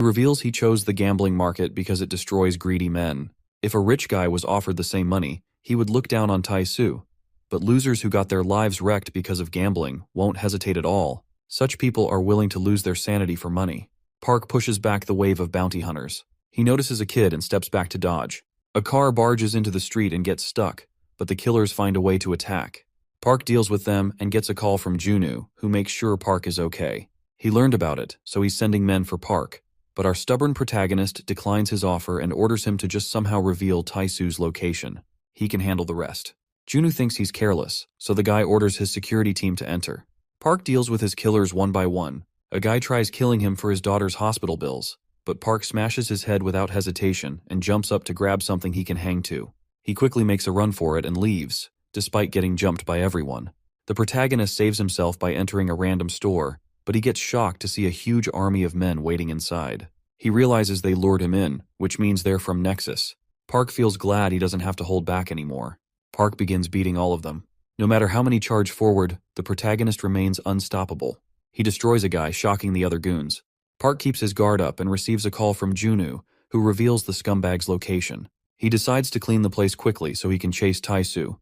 He reveals he chose the gambling market because it destroys greedy men. If a rich guy was offered the same money, he would look down on Tai-Su. But losers who got their lives wrecked because of gambling won't hesitate at all. Such people are willing to lose their sanity for money. Park pushes back the wave of bounty hunters. He notices a kid and steps back to dodge. A car barges into the street and gets stuck, but the killers find a way to attack. Park deals with them and gets a call from Junu, who makes sure Park is okay. He learned about it, so he's sending men for Park. But our stubborn protagonist declines his offer and orders him to just somehow reveal Tai-Su's location. He can handle the rest. Junu thinks he's careless, so the guy orders his security team to enter. Park deals with his killers one by one. A guy tries killing him for his daughter's hospital bills, but Park smashes his head without hesitation and jumps up to grab something he can hang to. He quickly makes a run for it and leaves, despite getting jumped by everyone. The protagonist saves himself by entering a random store, but he gets shocked to see a huge army of men waiting inside. He realizes they lured him in, which means they're from Nexus. Park feels glad he doesn't have to hold back anymore. Park begins beating all of them. No matter how many charge forward, the protagonist remains unstoppable. He destroys a guy, shocking the other goons. Park keeps his guard up and receives a call from Junu, who reveals the scumbag's location. He decides to clean the place quickly so he can chase Tai-Su,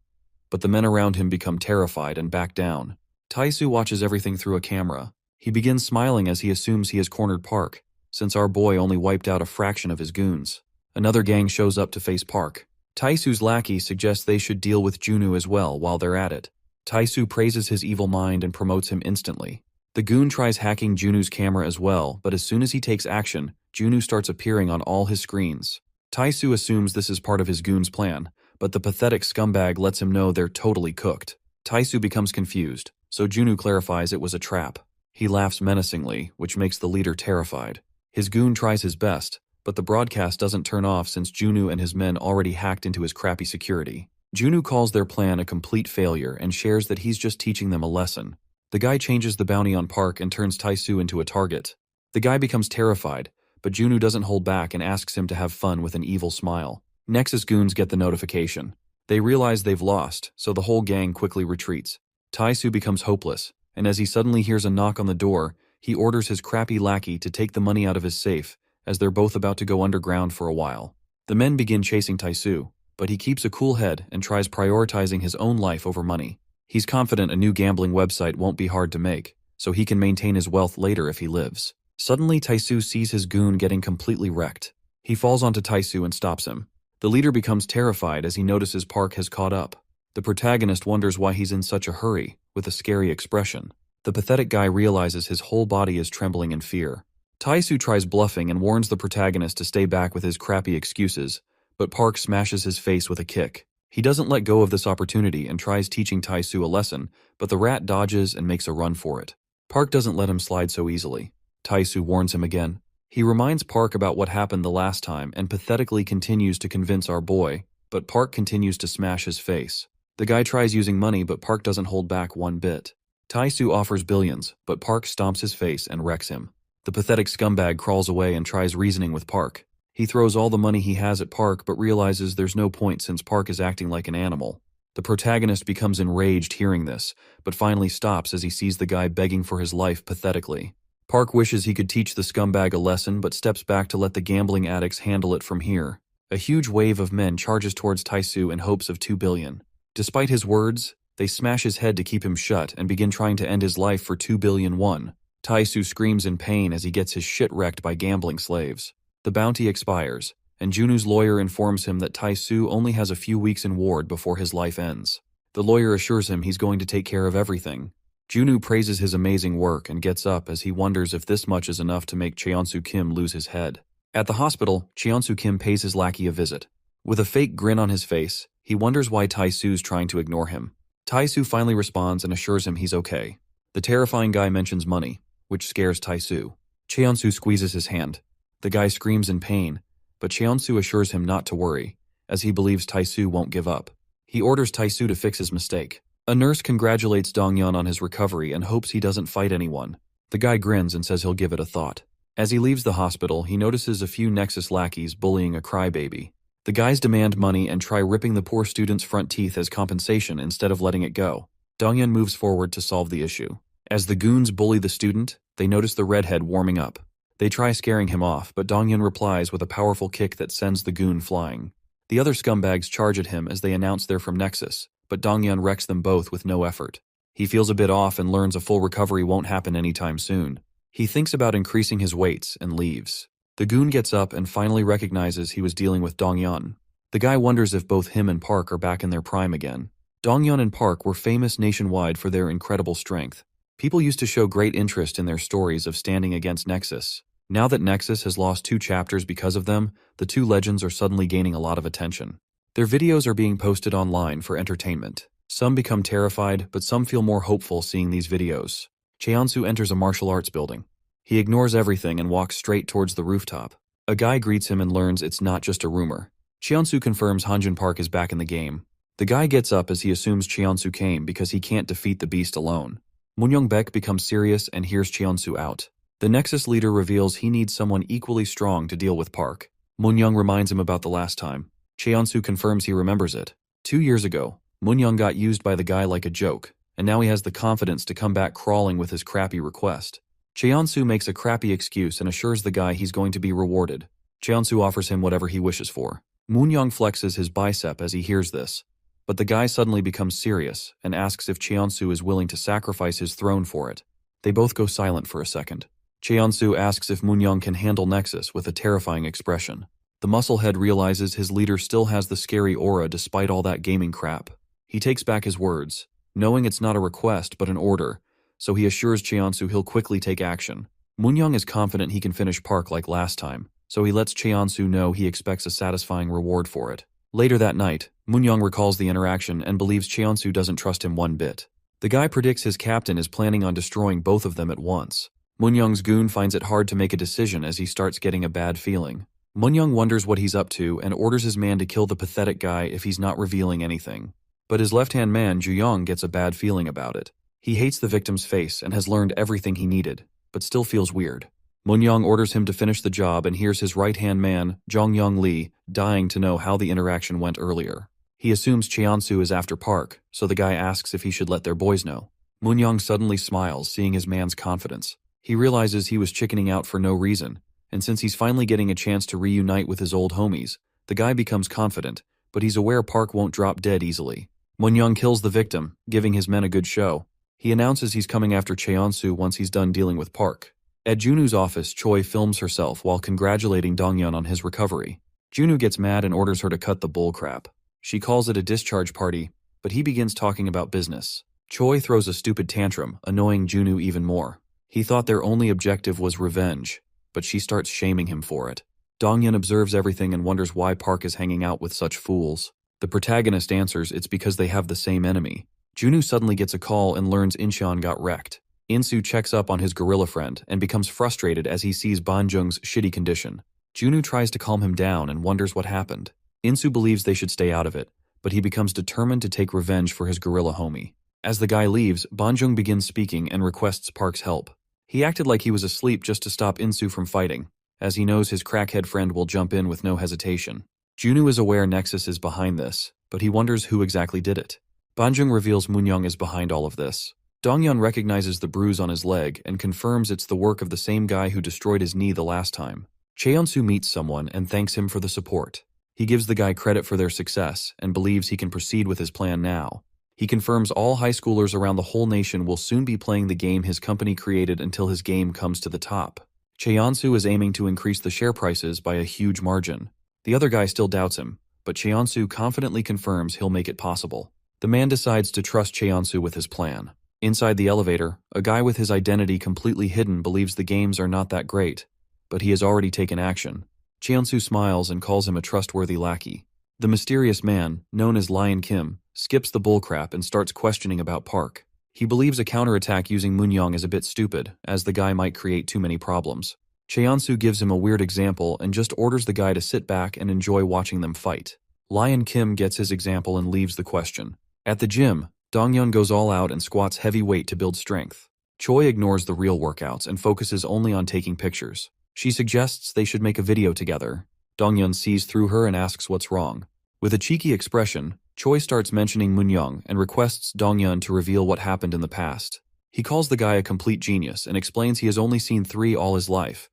but the men around him become terrified and back down. Tai-Su watches everything through a camera. He begins smiling as he assumes he has cornered Park, since our boy only wiped out a fraction of his goons. Another gang shows up to face Park. Tai-Su's lackey suggests they should deal with Junu as well while they're at it. Tai-Su praises his evil mind and promotes him instantly. The goon tries hacking Junu's camera as well, but as soon as he takes action, Junu starts appearing on all his screens. Tai-Su assumes this is part of his goon's plan, but the pathetic scumbag lets him know they're totally cooked. Tai-Su becomes confused, so Junu clarifies it was a trap. He laughs menacingly, which makes the leader terrified. His goon tries his best, but the broadcast doesn't turn off since Junu and his men already hacked into his crappy security. Junu calls their plan a complete failure and shares that he's just teaching them a lesson. The guy changes the bounty on Park and turns Tai-Su into a target. The guy becomes terrified, but Junu doesn't hold back and asks him to have fun with an evil smile. Nexus goons get the notification. They realize they've lost, so the whole gang quickly retreats. Tai-Su becomes hopeless, and as he suddenly hears a knock on the door, he orders his crappy lackey to take the money out of his safe, as they're both about to go underground for a while. The men begin chasing Tai-Su, but he keeps a cool head and tries prioritizing his own life over money. He's confident a new gambling website won't be hard to make, so he can maintain his wealth later if he lives. Suddenly, Tai-Su sees his goon getting completely wrecked. He falls onto Tai-Su and stops him. The leader becomes terrified as he notices Park has caught up. The protagonist wonders why he's in such a hurry, with a scary expression. The pathetic guy realizes his whole body is trembling in fear. Tai-Su tries bluffing and warns the protagonist to stay back with his crappy excuses, but Park smashes his face with a kick. He doesn't let go of this opportunity and tries teaching Tai-Su a lesson, but the rat dodges and makes a run for it. Park doesn't let him slide so easily. Tai-Su warns him again. He reminds Park about what happened the last time and pathetically continues to convince our boy, but Park continues to smash his face. The guy tries using money, but Park doesn't hold back one bit. Tai-Su offers billions, but Park stomps his face and wrecks him. The pathetic scumbag crawls away and tries reasoning with Park. He throws all the money he has at Park but realizes there's no point since Park is acting like an animal. The protagonist becomes enraged hearing this, but finally stops as he sees the guy begging for his life pathetically. Park wishes he could teach the scumbag a lesson but steps back to let the gambling addicts handle it from here. A huge wave of men charges towards Tai-Su in hopes of 2 billion. Despite his words, they smash his head to keep him shut and begin trying to end his life for 2 billion won. Tai-Su screams in pain as he gets his shit wrecked by gambling slaves. The bounty expires, and Junu's lawyer informs him that Tai-Su only has a few weeks in ward before his life ends. The lawyer assures him he's going to take care of everything. Junu praises his amazing work and gets up as he wonders if this much is enough to make Cheonsu Kim lose his head. At the hospital, Cheonsu Kim pays his lackey a visit. With a fake grin on his face, he wonders why Tai-Su's trying to ignore him. Tai-Su finally responds and assures him he's okay. The terrifying guy mentions money, which scares Tai-Su. Cheonsu squeezes his hand. The guy screams in pain, but Cheonsu assures him not to worry, as he believes Tai-Su won't give up. He orders Tai-Su to fix his mistake. A nurse congratulates Donghyun on his recovery and hopes he doesn't fight anyone. The guy grins and says he'll give it a thought. As he leaves the hospital, he notices a few Nexus lackeys bullying a crybaby. The guys demand money and try ripping the poor student's front teeth as compensation instead of letting it go. Donghyun moves forward to solve the issue. As the goons bully the student, they notice the redhead warming up. They try scaring him off, but Dongyun replies with a powerful kick that sends the goon flying. The other scumbags charge at him as they announce they're from Nexus, but Dongyun wrecks them both with no effort. He feels a bit off and learns a full recovery won't happen anytime soon. He thinks about increasing his weights and leaves. The goon gets up and finally recognizes he was dealing with Dongyun. The guy wonders if both him and Park are back in their prime again. Dongyun and Park were famous nationwide for their incredible strength. People used to show great interest in their stories of standing against Nexus. Now that Nexus has lost 2 chapters because of them, the 2 legends are suddenly gaining a lot of attention. Their videos are being posted online for entertainment. Some become terrified, but some feel more hopeful seeing these videos. Cheonsu enters a martial arts building. He ignores everything and walks straight towards the rooftop. A guy greets him and learns it's not just a rumor. Cheonsu confirms Hanjin Park is back in the game. The guy gets up as he assumes Cheonsu came because he can't defeat the beast alone. Moonyoung Baek becomes serious and hears Cheonsu out. The Nexus leader reveals he needs someone equally strong to deal with Park. Moonyoung reminds him about the last time. Cheonsu confirms he remembers it. 2 years ago, Moonyoung got used by the guy like a joke, and now he has the confidence to come back crawling with his crappy request. Cheonsu makes a crappy excuse and assures the guy he's going to be rewarded. Cheonsu offers him whatever he wishes for. Moonyoung flexes his bicep as he hears this, but the guy suddenly becomes serious and asks if Cheonsu is willing to sacrifice his throne for it. They both go silent for a second. Cheonsu asks if Moonyoung can handle Nexus with a terrifying expression. The musclehead realizes his leader still has the scary aura despite all that gaming crap. He takes back his words, knowing it's not a request but an order, so he assures Cheonsu he'll quickly take action. Moonyoung is confident he can finish Park like last time, so he lets Cheonsu know he expects a satisfying reward for it. Later that night, Moonyoung recalls the interaction and believes Cheonsu doesn't trust him one bit. The guy predicts his captain is planning on destroying both of them at once. Moonyoung's goon finds it hard to make a decision as he starts getting a bad feeling. Moonyoung wonders what he's up to and orders his man to kill the pathetic guy if he's not revealing anything. But his left-hand man, Juyong, gets a bad feeling about it. He hates the victim's face and has learned everything he needed, but still feels weird. Moonyoung orders him to finish the job and hears his right-hand man, Jongyong Lee, dying to know how the interaction went earlier. He assumes Cheonsu is after Park, so the guy asks if he should let their boys know. Moonyoung suddenly smiles, seeing his man's confidence. He realizes he was chickening out for no reason, and since he's finally getting a chance to reunite with his old homies, the guy becomes confident, but he's aware Park won't drop dead easily. Moonyoung kills the victim, giving his men a good show. He announces he's coming after Cheonsu once he's done dealing with Park. At Junu's office, Choi films herself while congratulating Dongyun on his recovery. Junu gets mad and orders her to cut the bullcrap. She calls it a discharge party, but he begins talking about business. Choi throws a stupid tantrum, annoying Junu even more. He thought their only objective was revenge, but she starts shaming him for it. Dongyun observes everything and wonders why Park is hanging out with such fools. The protagonist answers it's because they have the same enemy. Junu suddenly gets a call and learns Incheon got wrecked. Insu checks up on his gorilla friend and becomes frustrated as he sees Banjung's shitty condition. Junu tries to calm him down and wonders what happened. Insu believes they should stay out of it, but he becomes determined to take revenge for his gorilla homie. As the guy leaves, Banjung begins speaking and requests Park's help. He acted like he was asleep just to stop Insu from fighting, as he knows his crackhead friend will jump in with no hesitation. Junu is aware Nexus is behind this, but he wonders who exactly did it. Banjung reveals Moonyoung is behind all of this. Dongyun recognizes the bruise on his leg and confirms it's the work of the same guy who destroyed his knee the last time. Cheonsu meets someone and thanks him for the support. He gives the guy credit for their success and believes he can proceed with his plan now. He confirms all high schoolers around the whole nation will soon be playing the game his company created until his game comes to the top. Cheonsu is aiming to increase the share prices by a huge margin. The other guy still doubts him, but Cheonsu confidently confirms he'll make it possible. The man decides to trust Cheonsu with his plan. Inside the elevator, a guy with his identity completely hidden believes the games are not that great, but he has already taken action. Cheonsu smiles and calls him a trustworthy lackey. The mysterious man, known as Lion Kim, skips the bullcrap and starts questioning about Park. He believes a counterattack using Moonyoung is a bit stupid, as the guy might create too many problems. Cheonsu gives him a weird example and just orders the guy to sit back and enjoy watching them fight. Lion Kim gets his example and leaves the question. At the gym, Dongyun goes all out and squats heavy weight to build strength. Choi ignores the real workouts and focuses only on taking pictures. She suggests they should make a video together. Dongyun sees through her and asks what's wrong. With a cheeky expression, Choi starts mentioning Moonyoung and requests Dongyun to reveal what happened in the past. He calls the guy a complete genius and explains he has only seen 3 all his life.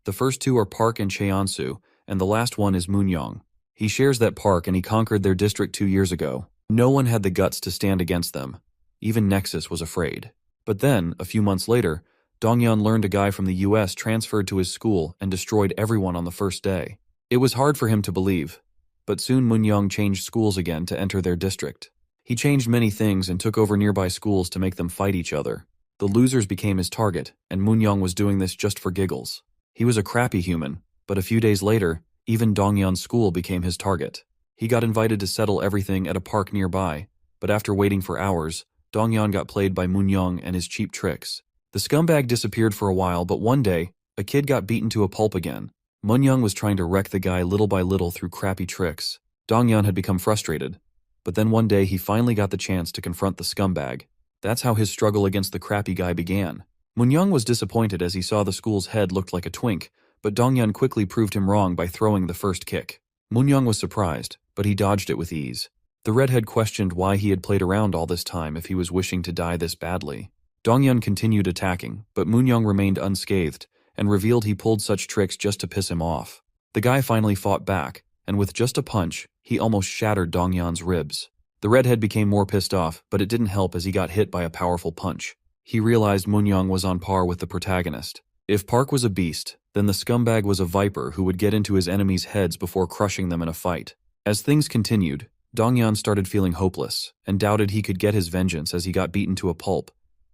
The first two are Park and Cheonsu, and the last one is Moonyoung. He shares that Park and he conquered their district 2 years ago. No one had the guts to stand against them. Even Nexus was afraid. But then, a few months later, Donghyun learned a guy from the US transferred to his school and destroyed everyone on the first day. It was hard for him to believe, but soon Moonyoung changed schools again to enter their district. He changed many things and took over nearby schools to make them fight each other. The losers became his target, and Moonyoung was doing this just for giggles. He was a crappy human, but a few days later, even Donghyun's school became his target. He got invited to settle everything at a park nearby, but after waiting for hours, Donghyun got played by Moonyoung and his cheap tricks. The scumbag disappeared for a while, but one day, a kid got beaten to a pulp again. Moonyoung was trying to wreck the guy little by little through crappy tricks. Donghyun had become frustrated, but then one day he finally got the chance to confront the scumbag. That's how his struggle against the crappy guy began. Moonyoung was disappointed as he saw the school's head looked like a twink, but Donghyun quickly proved him wrong by throwing the first kick. Moonyoung was surprised, but he dodged it with ease. The redhead questioned why he had played around all this time if he was wishing to die this badly. Donghyun continued attacking, but Moonyoung remained unscathed and revealed he pulled such tricks just to piss him off. The guy finally fought back, and with just a punch, he almost shattered Donghyun's ribs. The redhead became more pissed off, but it didn't help as he got hit by a powerful punch. He realized Moonyoung was on par with the protagonist. If Park was a beast, then the scumbag was a viper who would get into his enemies' heads before crushing them in a fight. As things continued, Donghyun started feeling hopeless and doubted he could get his vengeance as he got beaten to a pulp.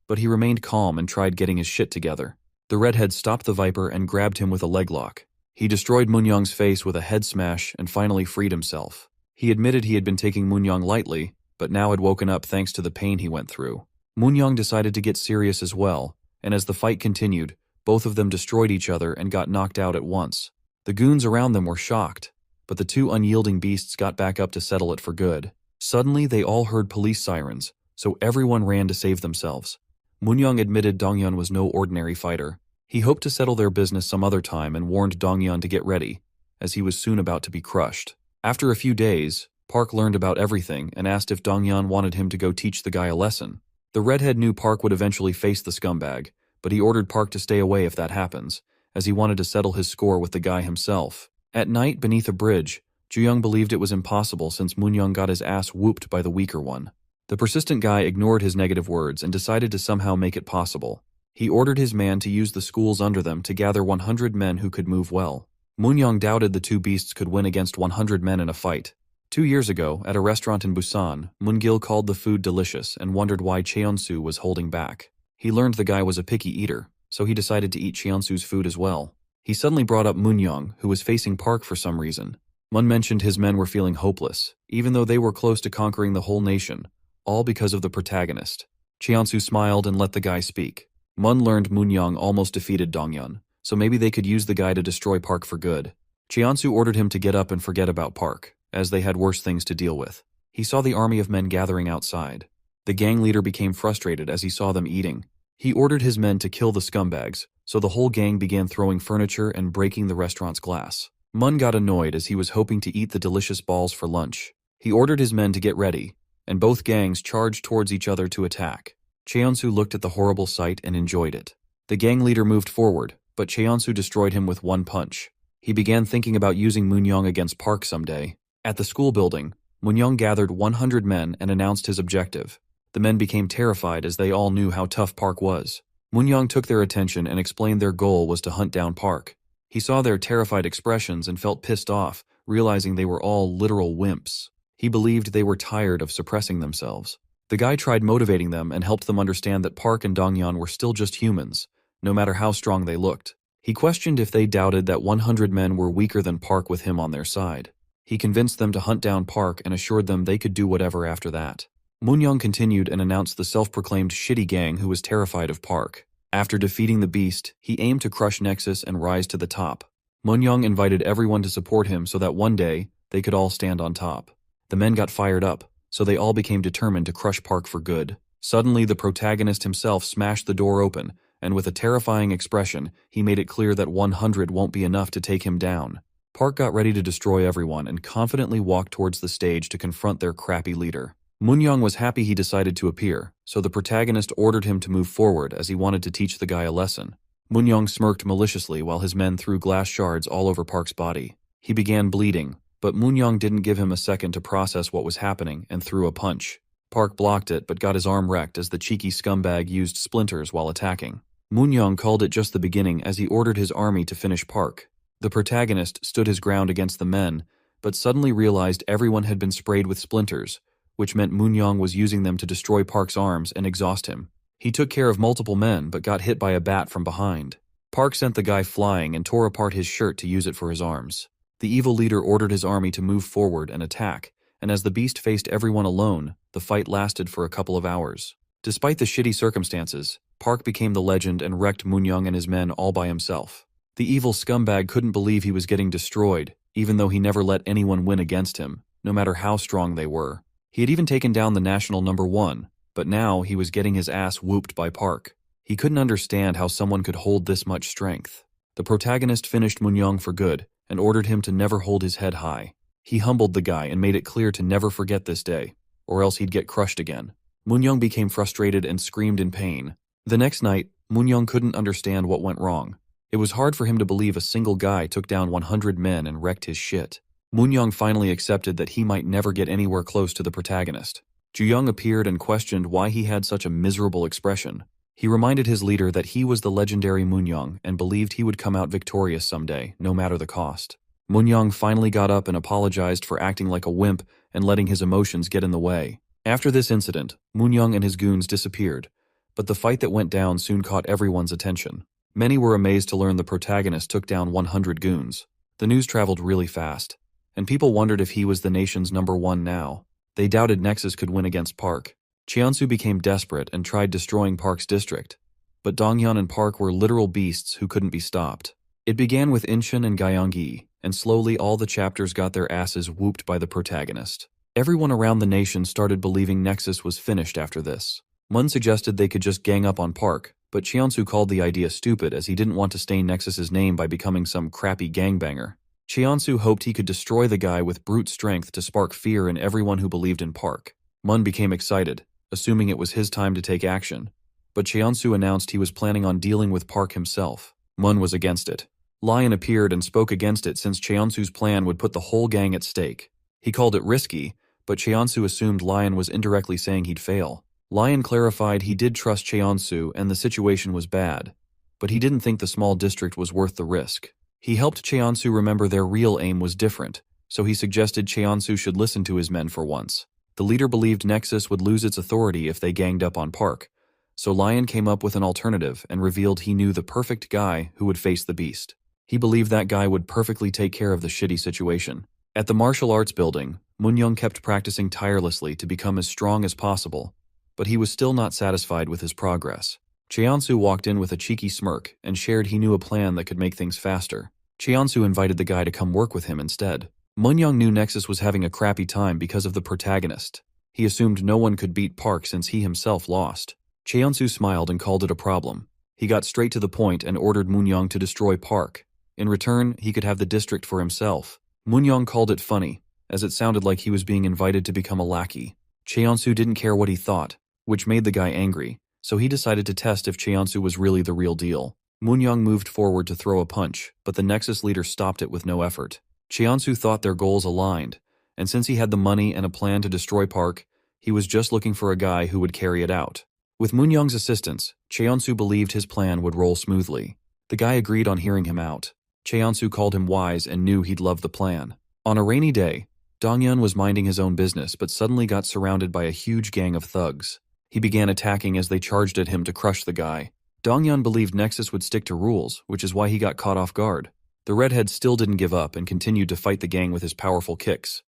But he remained calm and tried getting his shit together. The redhead stopped the viper and grabbed him with a leg lock. He destroyed Moonyoung's face with a head smash and finally freed himself. He admitted he had been taking Moonyoung lightly, but now had woken up thanks to the pain he went through. Moonyoung decided to get serious as well, and as the fight continued, both of them destroyed each other and got knocked out at once. The goons around them were shocked, but the two unyielding beasts got back up to settle it for good. Suddenly, they all heard police sirens, so everyone ran to save themselves. Moonyoung admitted Donghyun was no ordinary fighter. He hoped to settle their business some other time and warned Donghyun to get ready, as he was soon about to be crushed. After a few days, Park learned about everything and asked if Donghyun wanted him to go teach the guy a lesson. The redhead knew Park would eventually face the scumbag, but he ordered Park to stay away if that happens, as he wanted to settle his score with the guy himself. At night, beneath a bridge, Juyoung believed it was impossible since Moonyoung got his ass whooped by the weaker one. The persistent guy ignored his negative words and decided to somehow make it possible. He ordered his man to use the schools under them to gather 100 men who could move well. Moonyoung doubted the two beasts could win against 100 men in a fight. 2 years ago, at a restaurant in Busan, Moongil called the food delicious and wondered why Cheonsu was holding back. He learned the guy was a picky eater, so he decided to eat Cheonsu's food as well. He suddenly brought up Moonyoung, who was facing Park for some reason. Mun mentioned his men were feeling hopeless, even though they were close to conquering the whole nation, all because of the protagonist. Cheonsu smiled and let the guy speak. Mun learned Moonyoung almost defeated Donghyun, so maybe they could use the guy to destroy Park for good. Cheonsu ordered him to get up and forget about Park, as they had worse things to deal with. He saw the army of men gathering outside. The gang leader became frustrated as he saw them eating. He ordered his men to kill the scumbags, so the whole gang began throwing furniture and breaking the restaurant's glass. Mun got annoyed as he was hoping to eat the delicious balls for lunch. He ordered his men to get ready, and both gangs charged towards each other to attack. Cheonsu looked at the horrible sight and enjoyed it. The gang leader moved forward, but Cheonsu destroyed him with one punch. He began thinking about using Moonyoung against Park someday. At the school building, Moonyoung gathered 100 men and announced his objective. The men became terrified as they all knew how tough Park was. Moonyoung took their attention and explained their goal was to hunt down Park. He saw their terrified expressions and felt pissed off, realizing they were all literal wimps. He believed they were tired of suppressing themselves. The guy tried motivating them and helped them understand that Park and Donghyun were still just humans, no matter how strong they looked. He questioned if they doubted that 100 men were weaker than Park with him on their side. He convinced them to hunt down Park and assured them they could do whatever after that. Moonyoung continued and announced the self-proclaimed shitty gang who was terrified of Park. After defeating the beast, he aimed to crush Nexus and rise to the top. Moonyoung invited everyone to support him so that one day, they could all stand on top. The men got fired up, so they all became determined to crush Park for good. Suddenly, the protagonist himself smashed the door open, and with a terrifying expression, he made it clear that 100 won't be enough to take him down. Park got ready to destroy everyone and confidently walked towards the stage to confront their crappy leader. Moonyoung was happy he decided to appear, so the protagonist ordered him to move forward as he wanted to teach the guy a lesson. Moon-young smirked maliciously while his men threw glass shards all over Park's body. He began bleeding, but Moon-young didn't give him a second to process what was happening and threw a punch. Park blocked it but got his arm wrecked as the cheeky scumbag used splinters while attacking. Moon-young called it just the beginning as he ordered his army to finish Park. The protagonist stood his ground against the men, but suddenly realized everyone had been sprayed with splinters, which meant Moon-young was using them to destroy Park's arms and exhaust him. He took care of multiple men but got hit by a bat from behind. Park sent the guy flying and tore apart his shirt to use it for his arms. The evil leader ordered his army to move forward and attack, and as the beast faced everyone alone, the fight lasted for a couple of hours. Despite the shitty circumstances, Park became the legend and wrecked Moon-young and his men all by himself. The evil scumbag couldn't believe he was getting destroyed, even though he never let anyone win against him, no matter how strong they were. He had even taken down the national #1, but now he was getting his ass whooped by Park. He couldn't understand how someone could hold this much strength. The protagonist finished Moon-young for good and ordered him to never hold his head high. He humbled the guy and made it clear to never forget this day, or else he'd get crushed again. Moon-young became frustrated and screamed in pain. The next night, Moon-young couldn't understand what went wrong. It was hard for him to believe a single guy took down 100 men and wrecked his shit. Moon-young finally accepted that he might never get anywhere close to the protagonist. Ju-young appeared and questioned why he had such a miserable expression. He reminded his leader that he was the legendary Moon-young and believed he would come out victorious someday, no matter the cost. Moon-young finally got up and apologized for acting like a wimp and letting his emotions get in the way. After this incident, Moon-young and his goons disappeared, but the fight that went down soon caught everyone's attention. Many were amazed to learn the protagonist took down 100 goons. The news traveled really fast, and people wondered if he was the nation's #1 now. They doubted Nexus could win against Park. Cheonsu became desperate and tried destroying Park's district, but Donghyun and Park were literal beasts who couldn't be stopped. It began with Incheon and Gyeonggi, and slowly all the chapters got their asses whooped by the protagonist. Everyone around the nation started believing Nexus was finished after this. Mun suggested they could just gang up on Park, but Cheonsu called the idea stupid as he didn't want to stain Nexus's name by becoming some crappy gangbanger. Cheonsu hoped he could destroy the guy with brute strength to spark fear in everyone who believed in Park. Mun became excited, assuming it was his time to take action, but Cheonsu announced he was planning on dealing with Park himself. Mun was against it. Lion appeared and spoke against it since Cheonsu's plan would put the whole gang at stake. He called it risky, but Cheonsu assumed Lion was indirectly saying he'd fail. Lion clarified he did trust Cheonsu and the situation was bad, but he didn't think the small district was worth the risk. He helped Cheonsu remember their real aim was different, so he suggested Cheonsu should listen to his men for once. The leader believed Nexus would lose its authority if they ganged up on Park, so Lion came up with an alternative and revealed he knew the perfect guy who would face the beast. He believed that guy would perfectly take care of the shitty situation. At the martial arts building, Moon-young kept practicing tirelessly to become as strong as possible, but he was still not satisfied with his progress. Cheonsu walked in with a cheeky smirk and shared he knew a plan that could make things faster. Cheonsu invited the guy to come work with him instead. Moon-young knew Nexus was having a crappy time because of the protagonist. He assumed no one could beat Park since he himself lost. Cheonsu smiled and called it a problem. He got straight to the point and ordered Moon-young to destroy Park. In return, he could have the district for himself. Moon-young called it funny, as it sounded like he was being invited to become a lackey. Cheonsu didn't care what he thought, which made the guy angry, so he decided to test if Cheonsu was really the real deal. Moon-young moved forward to throw a punch, but the Nexus leader stopped it with no effort. Cheonsu thought their goals aligned, and since he had the money and a plan to destroy Park, he was just looking for a guy who would carry it out. With Moon-young's assistance, Cheonsu believed his plan would roll smoothly. The guy agreed on hearing him out. Cheonsu called him wise and knew he'd love the plan. On a rainy day, Donghyun was minding his own business but suddenly got surrounded by a huge gang of thugs. He began attacking as they charged at him to crush the guy. Donghyun believed Nexus would stick to rules, which is why he got caught off guard. The redhead still didn't give up and continued to fight the gang with his powerful kicks,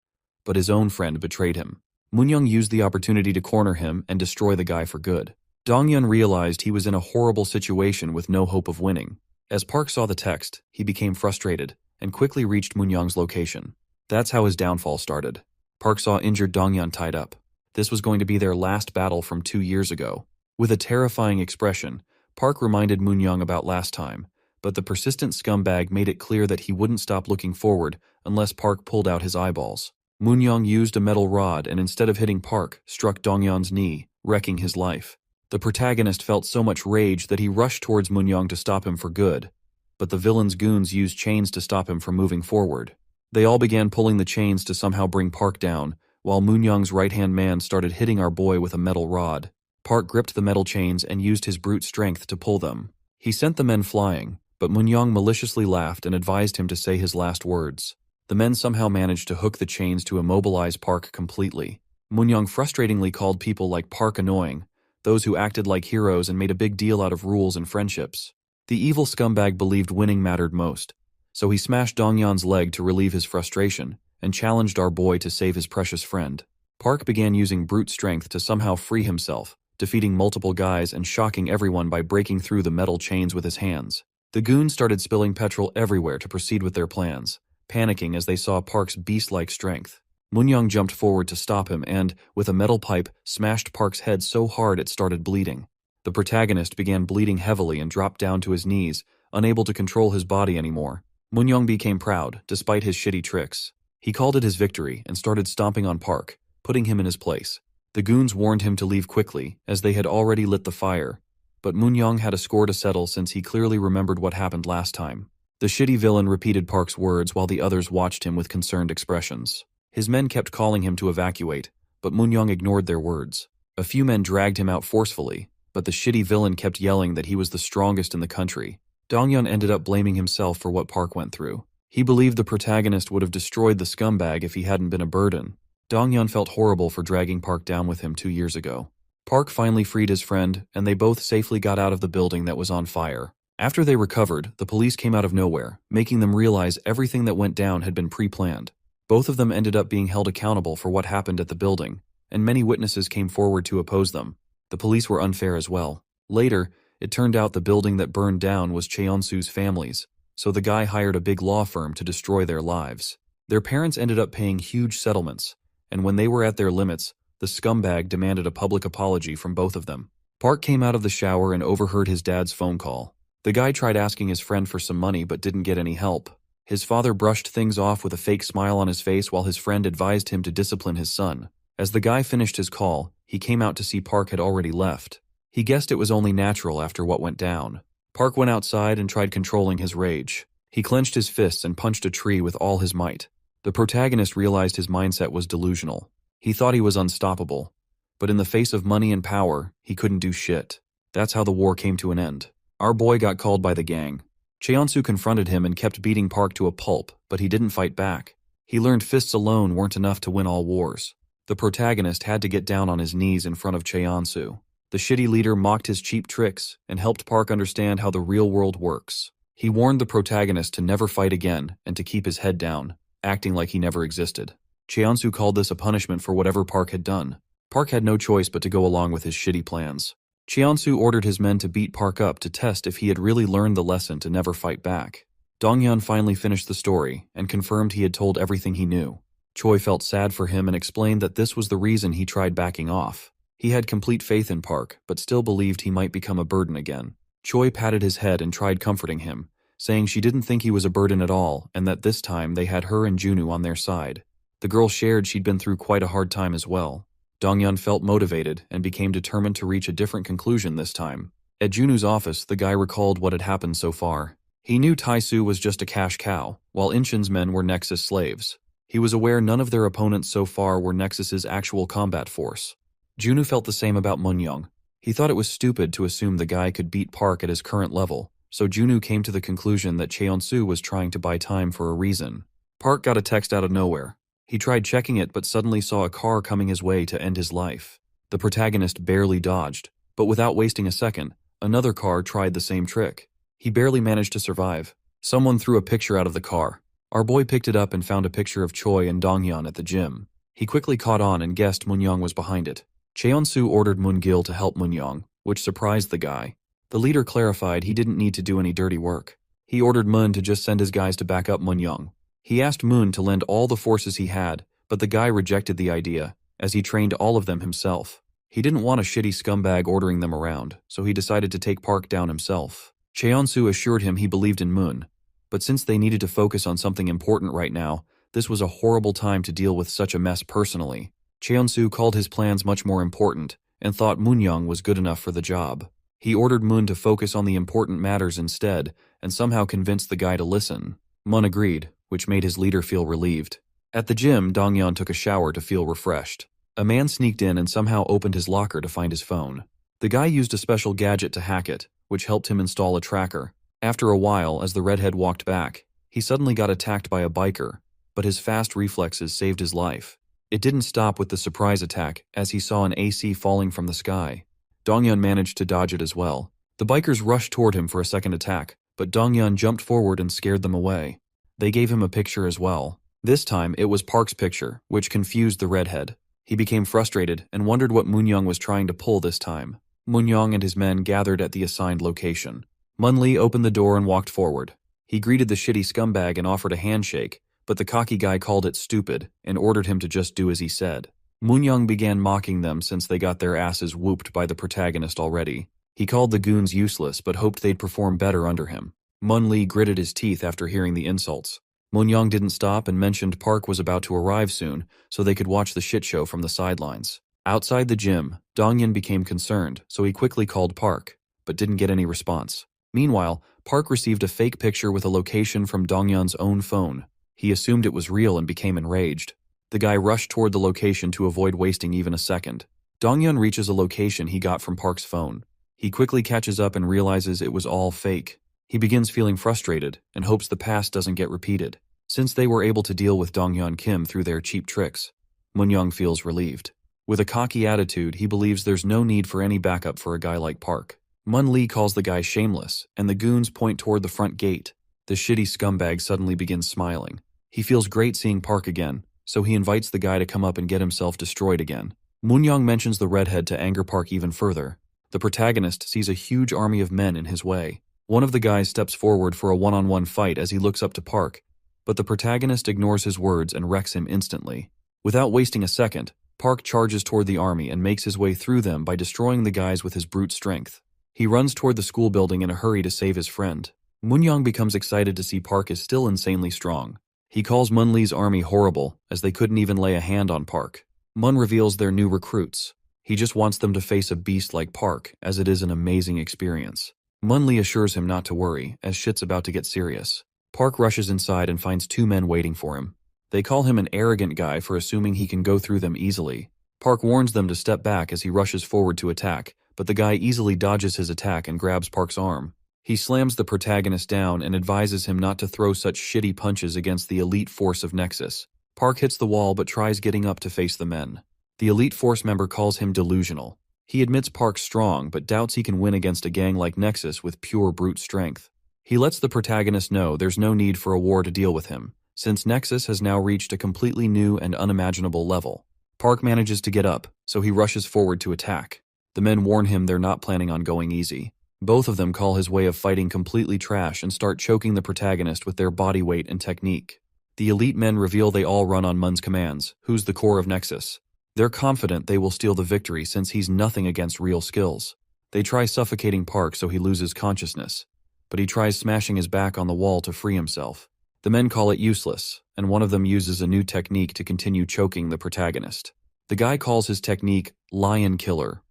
but his own friend betrayed him. Moon-young used the opportunity to corner him and destroy the guy for good. Donghyun realized he was in a horrible situation with no hope of winning. As Park saw the text, he became frustrated and quickly reached Moon-young's location. That's how his downfall started. Park saw injured Donghyun tied up. This was going to be their last battle from 2 years ago. With a terrifying expression, Park reminded Moon-young about last time, but the persistent scumbag made it clear that he wouldn't stop looking forward unless Park pulled out his eyeballs. Moon-young used a metal rod and instead of hitting Park, struck Donghyun's knee, wrecking his life. The protagonist felt so much rage that he rushed towards Moon-young to stop him for good, but the villain's goons used chains to stop him from moving forward. They all began pulling the chains to somehow bring Park down, while Moon-young's right-hand man started hitting our boy with a metal rod. Park gripped the metal chains and used his brute strength to pull them. He sent the men flying, but Moon-young maliciously laughed and advised him to say his last words. The men somehow managed to hook the chains to immobilize Park completely. Moon-young frustratingly called people like Park annoying, those who acted like heroes and made a big deal out of rules and friendships. The evil scumbag believed winning mattered most, so he smashed Donghyun's leg to relieve his frustration and challenged our boy to save his precious friend. Park began using brute strength to somehow free himself, defeating multiple guys and shocking everyone by breaking through the metal chains with his hands. The goons started spilling petrol everywhere to proceed with their plans, panicking as they saw Park's beast-like strength. Moon-young jumped forward to stop him and, with a metal pipe, smashed Park's head so hard it started bleeding. The protagonist began bleeding heavily and dropped down to his knees, unable to control his body anymore. Moon-young became proud, despite his shitty tricks. He called it his victory and started stomping on Park, putting him in his place. The goons warned him to leave quickly, as they had already lit the fire, but Moon-young had a score to settle since he clearly remembered what happened last time. The shitty villain repeated Park's words while the others watched him with concerned expressions. His men kept calling him to evacuate, but Moon-young ignored their words. A few men dragged him out forcefully, but the shitty villain kept yelling that he was the strongest in the country. Donghyun ended up blaming himself for what Park went through. He believed the protagonist would have destroyed the scumbag if he hadn't been a burden. Donghyun felt horrible for dragging Park down with him 2 years ago. Park finally freed his friend, and they both safely got out of the building that was on fire. After they recovered, the police came out of nowhere, making them realize everything that went down had been pre-planned. Both of them ended up being held accountable for what happened at the building, and many witnesses came forward to oppose them. The police were unfair as well. Later, it turned out the building that burned down was Cheon-soo's family's, so the guy hired a big law firm to destroy their lives. Their parents ended up paying huge settlements, and when they were at their limits, the scumbag demanded a public apology from both of them. Park came out of the shower and overheard his dad's phone call. The guy tried asking his friend for some money but didn't get any help. His father brushed things off with a fake smile on his face while his friend advised him to discipline his son. As the guy finished his call, he came out to see Park had already left. He guessed it was only natural after what went down. Park went outside and tried controlling his rage. He clenched his fists and punched a tree with all his might. The protagonist realized his mindset was delusional. He thought he was unstoppable, but in the face of money and power, he couldn't do shit. That's how the war came to an end. Our boy got called by the gang. Cheon-soo confronted him and kept beating Park to a pulp, but he didn't fight back. He learned fists alone weren't enough to win all wars. The protagonist had to get down on his knees in front of Cheon-soo. The shitty leader mocked his cheap tricks and helped Park understand how the real world works. He warned the protagonist to never fight again and to keep his head down, acting like he never existed. Cheon-soo called this a punishment for whatever Park had done. Park had no choice but to go along with his shitty plans. Cheon-soo ordered his men to beat Park up to test if he had really learned the lesson to never fight back. Donghyun finally finished the story and confirmed he had told everything he knew. Choi felt sad for him and explained that this was the reason he tried backing off. He had complete faith in Park, but still believed he might become a burden again. Choi patted his head and tried comforting him, saying she didn't think he was a burden at all and that this time they had her and Junwoo on their side. The girl shared she'd been through quite a hard time as well. Donghyun felt motivated and became determined to reach a different conclusion this time. At Junwoo's office, the guy recalled what had happened so far. He knew Tae-soo was just a cash cow, while Inchin's men were Nexus slaves. He was aware none of their opponents so far were Nexus's actual combat force. Junwoo felt the same about Moon-young. He thought it was stupid to assume the guy could beat Park at his current level, so Junwoo came to the conclusion that Cheon-soo was trying to buy time for a reason. Park got a text out of nowhere. He tried checking it but suddenly saw a car coming his way to end his life. The protagonist barely dodged, but without wasting a second, another car tried the same trick. He barely managed to survive. Someone threw a picture out of the car. Our boy picked it up and found a picture of Choi and Donghyun at the gym. He quickly caught on and guessed Moon-young was behind it. Cheon-soo ordered Moon-gil to help Moon-young, which surprised the guy. The leader clarified he didn't need to do any dirty work. He ordered Moon to just send his guys to back up Moon-young. He asked Moon to lend all the forces he had, but the guy rejected the idea, as he trained all of them himself. He didn't want a shitty scumbag ordering them around, so he decided to take Park down himself. Cheon-soo assured him he believed in Moon, but since they needed to focus on something important right now, this was a horrible time to deal with such a mess personally. Cheon-soo called his plans much more important, and thought Moon-young was good enough for the job. He ordered Moon to focus on the important matters instead and somehow convinced the guy to listen. Moon agreed, which made his leader feel relieved. At the gym, Dongyeon took a shower to feel refreshed. A man sneaked in and somehow opened his locker to find his phone. The guy used a special gadget to hack it, which helped him install a tracker. After a while, as the redhead walked back, he suddenly got attacked by a biker, but his fast reflexes saved his life. It didn't stop with the surprise attack, as he saw an AC falling from the sky. Dongyeon managed to dodge it as well. The bikers rushed toward him for a second attack, but Dongyeon jumped forward and scared them away. They gave him a picture as well. This time, it was Park's picture, which confused the redhead. He became frustrated and wondered what Moon-young was trying to pull this time. Moon-young and his men gathered at the assigned location. Mun-lee opened the door and walked forward. He greeted the shitty scumbag and offered a handshake, but the cocky guy called it stupid and ordered him to just do as he said. Moon-young began mocking them since they got their asses whooped by the protagonist already. He called the goons useless but hoped they'd perform better under him. Mun-lee gritted his teeth after hearing the insults. Moon-young didn't stop and mentioned Park was about to arrive soon so they could watch the shit show from the sidelines. Outside the gym, Dongyeon became concerned, so he quickly called Park, but didn't get any response. Meanwhile, Park received a fake picture with a location from Dongyeon's own phone. He assumed it was real and became enraged. The guy rushed toward the location to avoid wasting even a second. Dongyeon reaches a location he got from Park's phone. He quickly catches up and realizes it was all fake. He begins feeling frustrated and hopes the past doesn't get repeated. Since they were able to deal with Dongyeon Kim through their cheap tricks, Moon-young feels relieved. With a cocky attitude, he believes there's no need for any backup for a guy like Park. Mun-lee calls the guy shameless, and the goons point toward the front gate. The shitty scumbag suddenly begins smiling. He feels great seeing Park again, so he invites the guy to come up and get himself destroyed again. Moon-young mentions the redhead to anger Park even further. The protagonist sees a huge army of men in his way. One of the guys steps forward for a one-on-one fight as he looks up to Park, but the protagonist ignores his words and wrecks him instantly. Without wasting a second, Park charges toward the army and makes his way through them by destroying the guys with his brute strength. He runs toward the school building in a hurry to save his friend. Moon-young becomes excited to see Park is still insanely strong. He calls Mun-lee's army horrible, as they couldn't even lay a hand on Park. Mun reveals their new recruits. He just wants them to face a beast like Park, as it is an amazing experience. Mun-lee assures him not to worry, as shit's about to get serious. Park rushes inside and finds two men waiting for him. They call him an arrogant guy for assuming he can go through them easily. Park warns them to step back as he rushes forward to attack, but the guy easily dodges his attack and grabs Park's arm. He slams the protagonist down and advises him not to throw such shitty punches against the elite force of Nexus. Park hits the wall but tries getting up to face the men. The elite force member calls him delusional. He admits Park's strong but doubts he can win against a gang like Nexus with pure brute strength. He lets the protagonist know there's no need for a war to deal with him, since Nexus has now reached a completely new and unimaginable level. Park manages to get up, so he rushes forward to attack. The men warn him they're not planning on going easy. Both of them call his way of fighting completely trash and start choking the protagonist with their body weight and technique. The elite men reveal they all run on Mun's commands, who's the core of Nexus. They're confident they will steal the victory since he's nothing against real skills. They try suffocating Park so he loses consciousness, but he tries smashing his back on the wall to free himself. The men call it useless, and one of them uses a new technique to continue choking the protagonist. The guy calls his technique Lion Killer.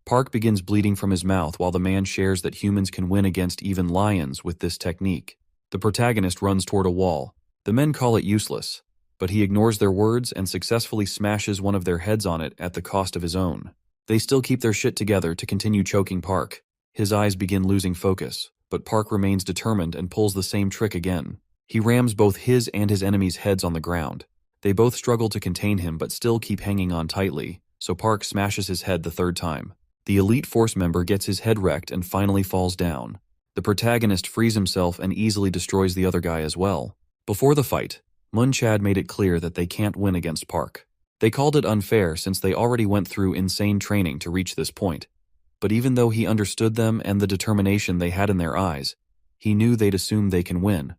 Park begins bleeding from his mouth while the man shares that humans can win against even lions with this technique. The protagonist runs toward a wall. The men call it useless, but he ignores their words and successfully smashes one of their heads on it at the cost of his own. They still keep their shit together to continue choking Park. His eyes begin losing focus, but Park remains determined and pulls the same trick again. He rams both his and his enemy's heads on the ground. They both struggle to contain him but still keep hanging on tightly, so Park smashes his head the third time. The elite force member gets his head wrecked and finally falls down. The protagonist frees himself and easily destroys the other guy as well. Before the fight, Mun Chad made it clear that they can't win against Park. They called it unfair since they already went through insane training to reach this point. But even though he understood them and the determination they had in their eyes, he knew they'd assume they can win.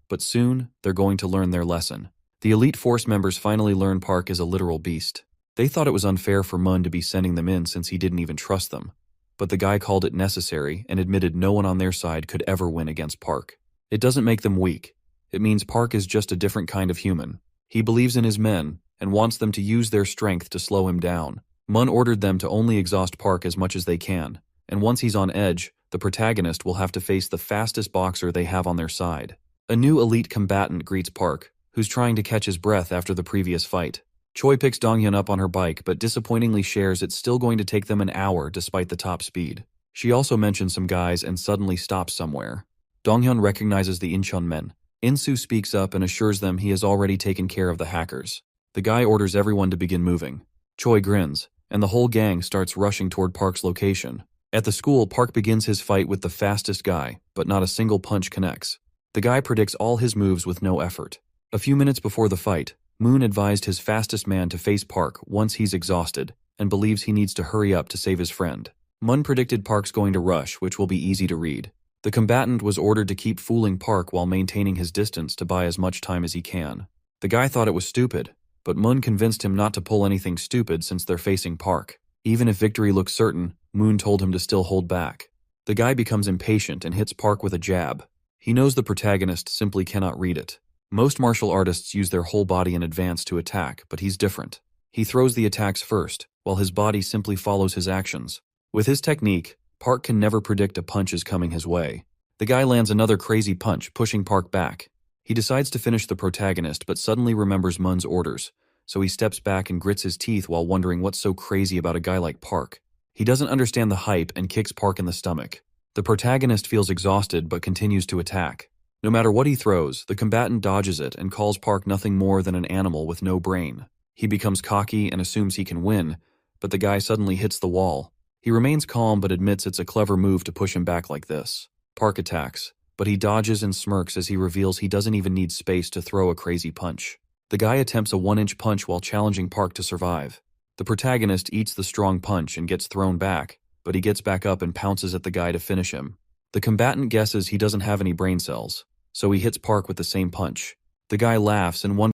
But soon, they're going to learn their lesson. The elite force members finally learn Park is a literal beast. They thought it was unfair for Mun to be sending them in since he didn't even trust them. But the guy called it necessary and admitted no one on their side could ever win against Park. It doesn't make them weak. It means Park is just a different kind of human. He believes in his men and wants them to use their strength to slow him down. Mun ordered them to only exhaust Park as much as they can, and once he's on edge, the protagonist will have to face the fastest boxer they have on their side. A new elite combatant greets Park, who's trying to catch his breath after the previous fight. Choi picks Donghyun up on her bike but disappointingly shares it's still going to take them an hour despite the top speed. She also mentions some guys and suddenly stops somewhere. Donghyun recognizes the Incheon men. Insu speaks up and assures them he has already taken care of the hackers. The guy orders everyone to begin moving. Choi grins, and the whole gang starts rushing toward Park's location. At the school, Park begins his fight with the fastest guy, but not a single punch connects. The guy predicts all his moves with no effort. A few minutes before the fight, Moon advised his fastest man to face Park once he's exhausted, and believes he needs to hurry up to save his friend. Mun predicted Park's going to rush, which will be easy to read. The combatant was ordered to keep fooling Park while maintaining his distance to buy as much time as he can. The guy thought it was stupid, but Mun convinced him not to pull anything stupid since they're facing Park. Even if victory looks certain, Moon told him to still hold back. The guy becomes impatient and hits Park with a jab. He knows the protagonist simply cannot read it. Most martial artists use their whole body in advance to attack, but he's different. He throws the attacks first, while his body simply follows his actions. With his technique, Park can never predict a punch is coming his way. The guy lands another crazy punch, pushing Park back. He decides to finish the protagonist but suddenly remembers Mun's orders, so he steps back and grits his teeth while wondering what's so crazy about a guy like Park. He doesn't understand the hype and kicks Park in the stomach. The protagonist feels exhausted but continues to attack. No matter what he throws, the combatant dodges it and calls Park nothing more than an animal with no brain. He becomes cocky and assumes he can win, but the guy suddenly hits the wall. He remains calm but admits it's a clever move to push him back like this. Park attacks, but he dodges and smirks as he reveals he doesn't even need space to throw a crazy punch. The guy attempts a 1-inch punch while challenging Park to survive. The protagonist eats the strong punch and gets thrown back, but he gets back up and pounces at the guy to finish him. The combatant guesses he doesn't have any brain cells, so he hits Park with the same punch. The guy laughs and wonders